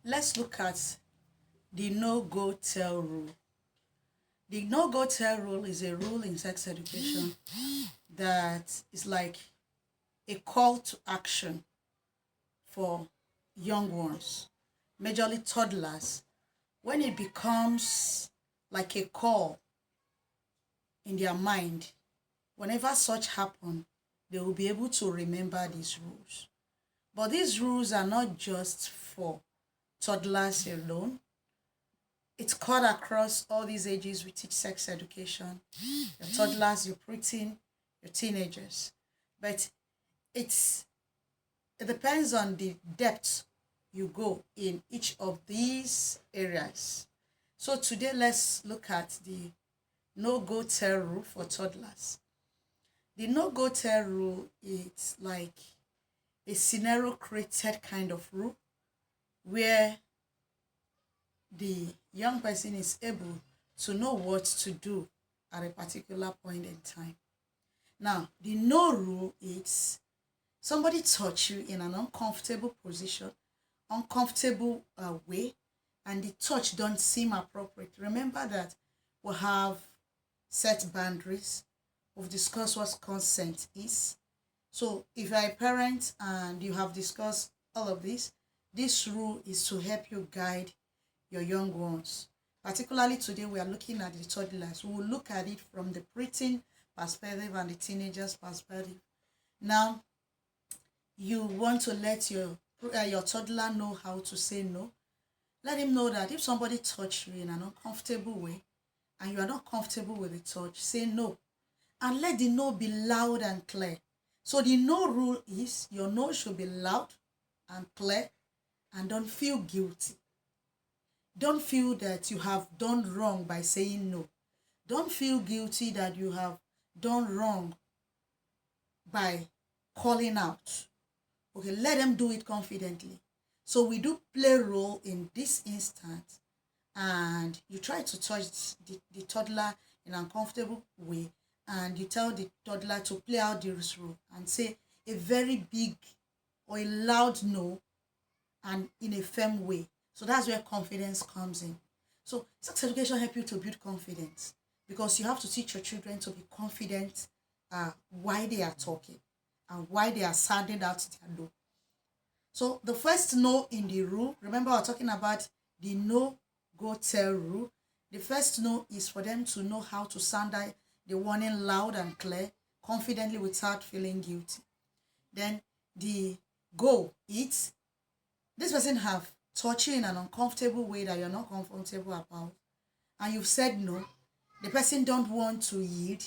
Let's look at the no-go tell rule. The no-go tell rule is a rule in sex education that is like a call to action for young ones, majorly toddlers, when it becomes like a call in their mind. Whenever such happen, they will be able to remember these rules. But these rules are not just for toddlers alone. It's cut across all these ages. We teach sex education. Your toddlers, your preteen, your teenagers. But it depends on the depth you go in each of these areas. So today let's look at the no-go tell rule for toddlers. The no-go tell rule is like a scenario created kind of rule where the young person is able to know what to do at a particular point in time. Now, the no rule is somebody touch you in an uncomfortable position, uncomfortable way, and the touch don't seem appropriate. Remember that we have set boundaries. We've discussed what consent is. So if you're a parent and you have discussed all of this rule is to help you guide your young ones. Particularly today, we are looking at the toddlers. We will look at it from the preteen perspective and the teenagers perspective. Now, you want to let your toddler know how to say no. Let him know that if somebody touch you in an uncomfortable way and you are not comfortable with the touch, say no. And let the no be loud and clear. So the no rule is your no should be loud and clear, and don't feel guilty. Don't feel that you have done wrong by saying no. Don't feel guilty that you have done wrong by calling out. Okay, let them do it confidently. So we do play role in this instance, and you try to touch the toddler in an uncomfortable way, and you tell the toddler to play out this role and say a very big or a loud no and in a firm way. So that's where confidence comes in. So sex education helps you to build confidence because you have to teach your children to be confident why they are talking and why they are sounding out their no. So the first no in the rule, remember we're talking about the no go tell rule. The first no is for them to know how to sound the warning loud and clear, confidently without feeling guilty. Then the go is this person have touched you in an uncomfortable way that you're not comfortable about, and you've said no. The person don't want to yield.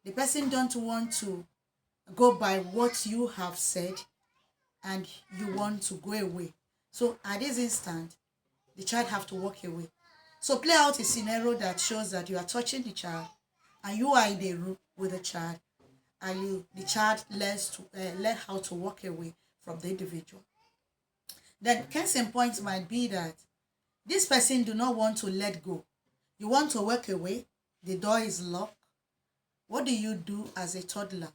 The person don't want to go by what you have said, and you want to go away. So at this instant, the child have to walk away. So play out a scenario that shows that you are touching the child, and you are in the room with the child, and the child learn how to walk away from the individual. Then case in point might be that this person do not want to let go. You want to walk away, the door is locked. What do you do as a toddler?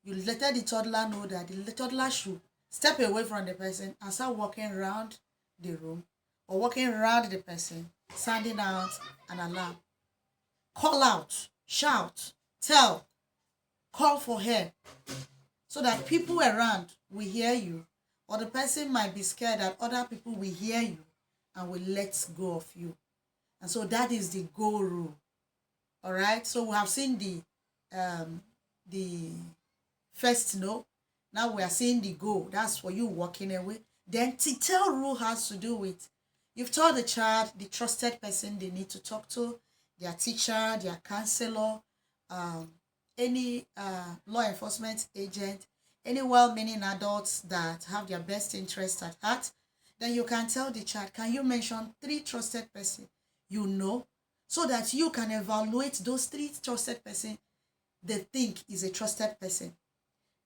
You let the toddler know that the toddler should step away from the person and start walking around the room or walking around the person, sounding out an alarm. Call out, shout, tell, call for help so that people around will hear you, or the person might be scared that other people will hear you and will let go of you. And so that is the go rule. All right. So we have seen the first no. Now we are seeing the go. That's for you walking away. Then the tell rule has to do with you've told the child the trusted person they need to talk to, their teacher, their counselor, any law enforcement agent, any well-meaning adults that have their best interest at heart. Then you can tell the child, can you mention 3 trusted persons you know, so that you can evaluate those 3 trusted persons they think is a trusted person.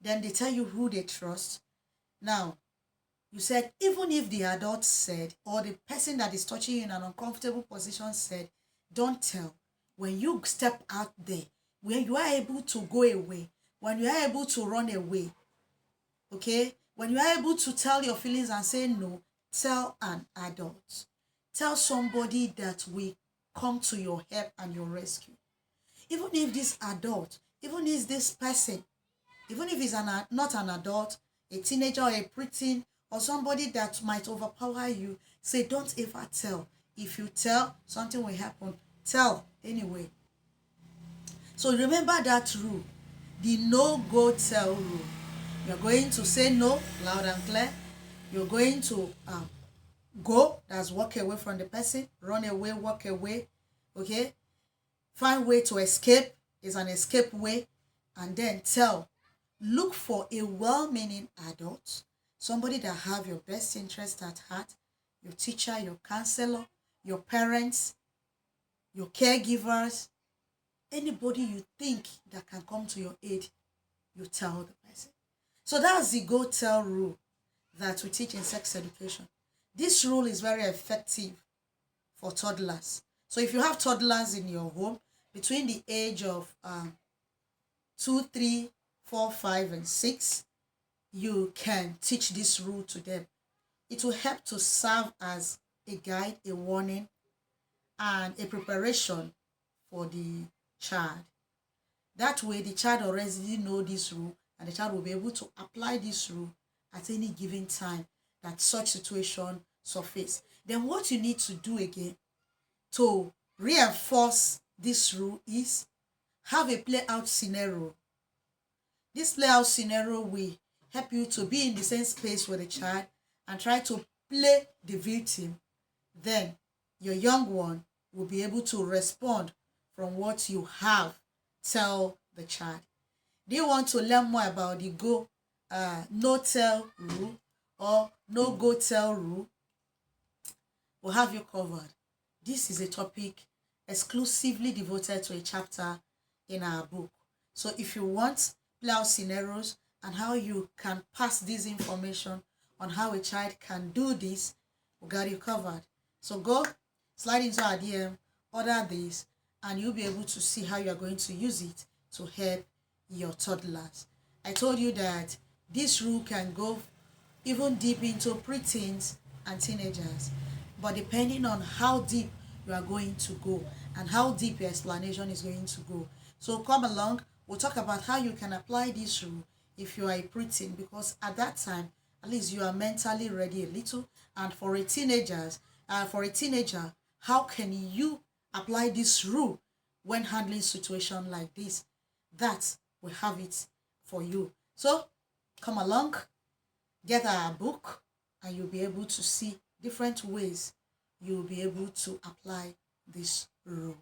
Then they tell you who they trust. Now, you said, even if the adult said, or the person that is touching you in an uncomfortable position said, don't tell. When you step out there, when you are able to go away, when you are able to run away, okay? When you are able to tell your feelings and say no, tell an adult, tell somebody that will come to your help and your rescue. Even if this adult, even if this person, even if he's not an adult, a teenager or a preteen, or somebody that might overpower you, say don't ever tell. If you tell, something will happen. Tell anyway. So remember that rule, the no-go tell rule. You're going to say no loud and clear. You're going to go, that's walk away from the person, run away, walk away, okay? Find way to escape is an escape way, and then tell. Look for a well-meaning adult, somebody that have your best interest at heart, your teacher, your counselor, your parents, your caregivers, anybody you think that can come to your aid, you tell the person. So that's the go tell rule that we teach in sex education. This rule is very effective for toddlers. So if you have toddlers in your home between the age of 2, 3, 4, 5, and 6, you can teach this rule to them. It will help to serve as a guide, a warning, and a preparation for the child. That way, the child already know this rule, and the child will be able to apply this rule at any given time that such situation surface. Then what you need to do again to reinforce this rule is have a play out scenario. This play out scenario will help you to be in the same space with the child and try to play the victim. Then your young one will be able to respond from what you have tell the child. Do you want to learn more about the no tell rule or no go tell rule? We'll have you covered. This is a topic exclusively devoted to a chapter in our book. So if you want play out scenarios and how you can pass this information on how a child can do this, we got you covered. So go slide into our DM, order this, and you'll be able to see how you are going to use it to help your toddlers. I told you that this rule can go even deep into preteens and teenagers, but depending on how deep you are going to go and how deep your explanation is going to go. So come along, we'll talk about how you can apply this rule if you are a preteen, because at that time, at least you are mentally ready a little. And for a teenager, how can you apply this rule when handling situation like this? That will have it for you. So come along, get our book, and you'll be able to see different ways you'll be able to apply this rule.